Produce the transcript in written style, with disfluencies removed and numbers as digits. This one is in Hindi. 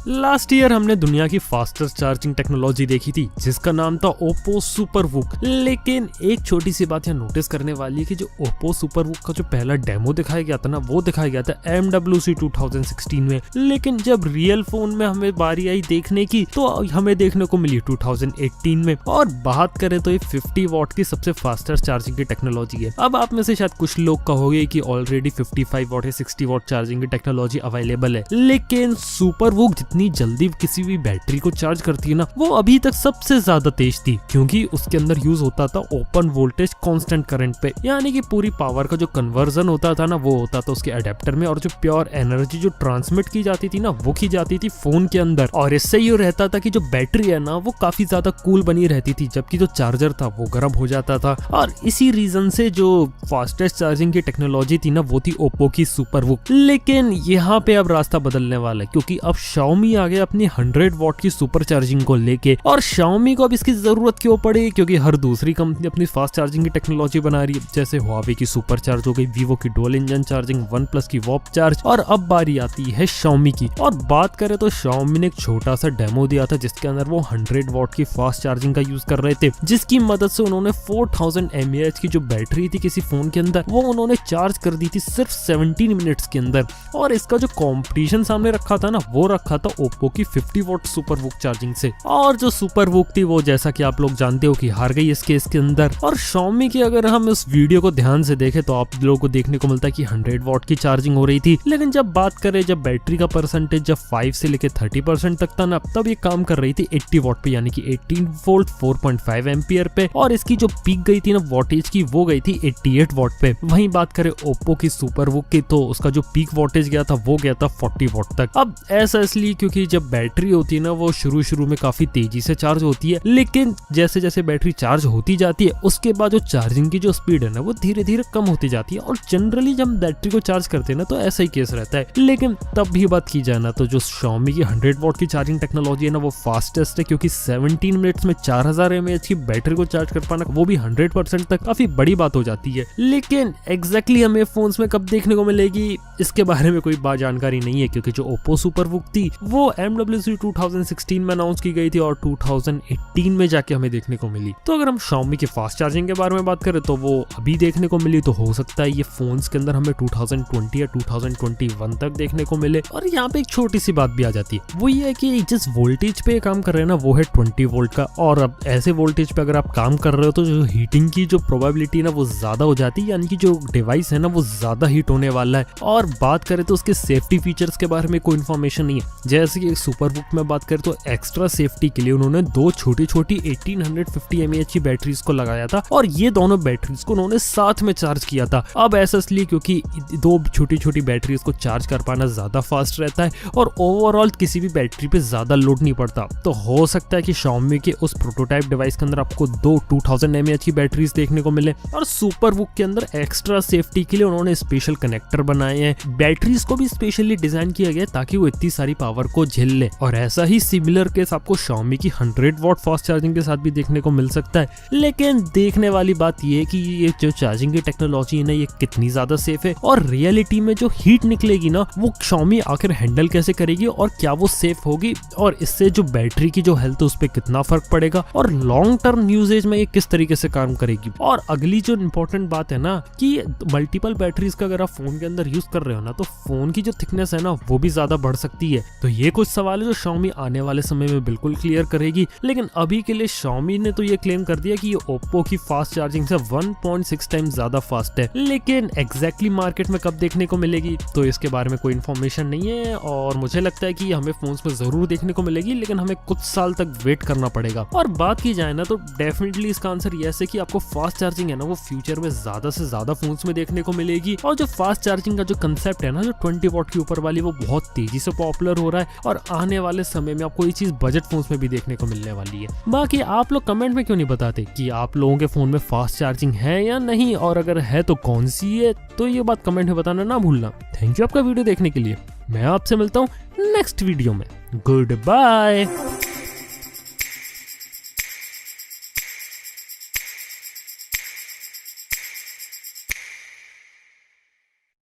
लास्ट ईयर हमने दुनिया की फास्टेस्ट चार्जिंग टेक्नोलॉजी देखी थी जिसका नाम था ओप्पो सुपरवूक। लेकिन एक छोटी सी बात यहाँ नोटिस करने वाली है कि जो ओप्पो सुपरवूक का जो पहला डेमो दिखाया गया था ना, वो दिखाया गया था MWC 2016 में। लेकिन जब रियल फोन में हमें बारी आई देखने की तो हमें देखने को मिली 2018 में। और बात करें तो ये 50 वॉट की सबसे फास्टेस्ट चार्जिंग की टेक्नोलॉजी है। अब आप में से शायद कुछ लोग कहोगे कि ऑलरेडी 55 वॉट या 60 वॉट चार्जिंग की टेक्नोलॉजी अवेलेबल है, लेकिन सुपरवूक जितनी जल्दी किसी भी बैटरी को चार्ज करती है ना, वो अभी तक सबसे ज्यादा तेज थी, क्योंकि उसके अंदर यूज होता था ओपन वोल्टेज कांस्टेंट करंट पे। यानी कि पूरी पावर का जो कन्वर्जन होता था ना, वो होता था उसके अडेप्टर में, और जो प्योर एनर्जी जो ट्रांसमिट की जाती थी ना, वो की जाती थी फोन के अंदर। और इससे ये रहता था कि जो बैटरी है ना, वो काफी ज्यादा कूल बनी रहती थी, जबकि जो चार्जर था वो गर्म हो जाता था। और इसी रीजन से जो फास्टेस्ट चार्जिंग की टेक्नोलॉजी थी ना, वो थी ओप्पो की सुपरवूक। लेकिन यहाँ पे अब रास्ता बदलने वाला है, क्योंकि अब Xiaomi आ गया अपनी 100 वॉट की सुपर चार्जिंग को लेके। और Xiaomi को अब इसकी जरूरत क्यों पड़ी, क्योंकि हर दूसरी कंपनी अपनी फास्ट चार्जिंग की टेक्नोलॉजी बना रही है। जैसे Huawei की सुपर चार्ज हो गई, Vivo की डुअल इंजन चार्जिंग, OnePlus की वॉप चार्ज, और अब बारी आती है Xiaomi की। और बात करें तो Xiaomi ने एक छोटा सा डेमो दिया था जिसके अंदर वो 100 वॉट की फास्ट चार्जिंग का यूज कर रहे थे, जिसकी मदद से उन्होंने 4000 mAh की जो बैटरी थी किसी फोन के अंदर, वो उन्होंने चार्ज कर दी थी सिर्फ 17 मिनट्स के अंदर। और इसका जो कंपटीशन सामने रखा था ना, वो रखा था ओप्पो की 50 वॉट सुपरवूक चार्जिंग से। और जो सुपरवूक थी वो, जैसा कि आप लोग जानते हो, कि हार गई इस केस के अंदर। और Xiaomi की अगर हम इस वीडियो को ध्यान से देखें तो आप लोगों को देखने को मिलता है कि 100 वॉट की चार्जिंग हो रही थी। लेकिन जब बात करें जब बैटरी का परसेंटेज जब 5 से लेके 30% तक था ना, तब ये काम कर रही थी 80 वॉट पे, यानी कि 18 वोल्ट 4.5 एम्पियर पे। और इसकी जो पीक गई थी ना वॉटेज की, वो गई थी 88 वॉट पे। वहीं बात करें ओप्पो की सुपरवूक की, तो उसका जो पीक वॉटेज गया था वो गया था 40 वॉट तक। अब ऐसा इसलिए क्योंकि जब बैटरी होती है ना, वो शुरू में काफी तेजी से चार्ज होती है, लेकिन जैसे जैसे बैटरी चार्ज होती जाती है उसके बाद जो चार्जिंग की जो स्पीड है ना, वो धीरे धीरे कम होती जाती है। और जनरली जब बैटरी को चार्ज करते हैं ना, तो ऐसा ही केस रहता है। लेकिन तब भी बात की जाए ना, तो जो Xiaomi की 100 वॉट की चार्जिंग टेक्नोलॉजी है ना, वो फास्टेस्ट है, क्योंकि 17 मिनट्स में 4000 mAh की बैटरी को चार्ज कर पाना, वो भी 100% तक, काफी बड़ी बात हो जाती है। लेकिन एग्जैक्टली हमें फोन्स में कब देखने को मिलेगी, इसके बारे में कोई बात जानकारी नहीं है, क्योंकि जो ओप्पो सुपरवूक थी वो MWC 2016 में अनाउंस की गई थी और 2018 में जाके हमें देखने को मिली। तो अगर हम Xiaomi की फास्ट चार्जिंग के बारे में बात करें तो वो अभी देखने को मिली, तो हो सकता है ये फोन्स के अंदर हमें 2020 या 2021 तक देखने को मिले। और यहाँ पे एक छोटी सी बात भी आ जाती है, वो ये है कि जिस वोल्टेज पे काम कर रहे हैं ना, वो है 20 वोल्ट का। और अब ऐसे वोल्टेज पे अगर आप काम कर रहे हो तो जो हीटिंग की जो प्रोबेबिलिटी है ना, वो ज्यादा हो जाती है, यानी कि जो डिवाइस है ना, वो ज्यादा हीट होने वाला है। और बात करें तो उसके सेफ्टी फीचर्स के बारे में कोई इन्फॉर्मेशन नहीं है। जैसे कि सुपरवूक में बात करें तो एक्स्ट्रा सेफ्टी के लिए उन्होंने दो छोटी 1850 mAh की बैटरीज को लगाया था, और ये दोनों बैटरीज को उन्होंने साथ में चार्ज किया था। अब ऐसा इसलिए क्योंकि दो छोटी बैटरीज को चार्ज कर पाना ज्यादा फास्ट रहता है, और ओवरऑल किसी भी बैटरी पे ज्यादा लोड नहीं पड़ता। तो हो सकता है कि Xiaomi के उस प्रोटोटाइप डिवाइस के अंदर आपको दो 2000 mAh की बैटरीज देखने को मिले। और सुपरवूक के अंदर एक्स्ट्रा सेफ्टी के लिए उन्होंने स्पेशल कनेक्टर बनाए हैं, बैटरीज को भी स्पेशली डिजाइन किया गया ताकि वो इतनी सारी पावर को झेल ले। और ऐसा ही सिमिलर केस आपको Xiaomi की 100 वॉट फास्ट चार्जिंग के साथ भी देखने को मिल सकता है। लेकिन देखने वाली बात ये है कि ये जो चार्जिंग की टेक्नोलॉजी है ना, ये कितनी ज्यादा सेफ है, और रियलिटी में जो हीट निकलेगी ना, वो Xiaomi आखिर हैंडल कैसे करेगी, और क्या वो सेफ होगी, और इससे जो बैटरी की जो हेल्थ है उस पर कितना फर्क पड़ेगा, और लॉन्ग टर्म यूजेज में ये किस तरीके से काम करेगी। और अगली जो इंपॉर्टेंट बात है ना, कि मल्टीपल बैटरीज का अगर आप फोन के अंदर यूज कर रहे हो ना, तो फोन की जो थिकनेस है ना, वो भी ज्यादा बढ़ सकती है। तो ये कुछ सवाल है जो Xiaomi आने वाले समय में बिल्कुल क्लियर करेगी। लेकिन अभी के लिए Xiaomi ने तो ये क्लेम कर दिया कि ये Oppo की फास्ट चार्जिंग से 1.6 टाइम्स ज्यादा फास्ट है। लेकिन एग्जैक्टली मार्केट में कब देखने को मिलेगी, तो इसके बारे में कोई इन्फॉर्मेशन नहीं है। और मुझे लगता है कि हमें फोन्स में जरूर देखने को मिलेगी, लेकिन हमें कुछ साल तक वेट करना पड़ेगा। और बात की जाए ना, तो डेफिनेटली इसका आंसर ये है कि आपको फास्ट चार्जिंग है ना, वो फ्यूचर में ज्यादा से ज्यादा फोन्स में देखने को मिलेगी। और जो फास्ट चार्जिंग का जो कंसेप्ट है ना, जो 20 वॉट के ऊपर वाली, वो बहुत तेजी से पॉपुलर हो रहा है, और आने वाले समय में आपको ये चीज बजट फोन्स में भी देखने को मिलने वाली है। बाकी आप लोग कमेंट में क्यों नहीं बताते कि आप लोगों के फोन में फास्ट चार्जिंग है या नहीं, और अगर है तो कौन सी है, तो ये बात कमेंट में बताना ना भूलना। थैंक यू आपका वीडियो देखने के लिए। मैं आपसे मिलता हूँ नेक्स्ट वीडियो में। Good bye.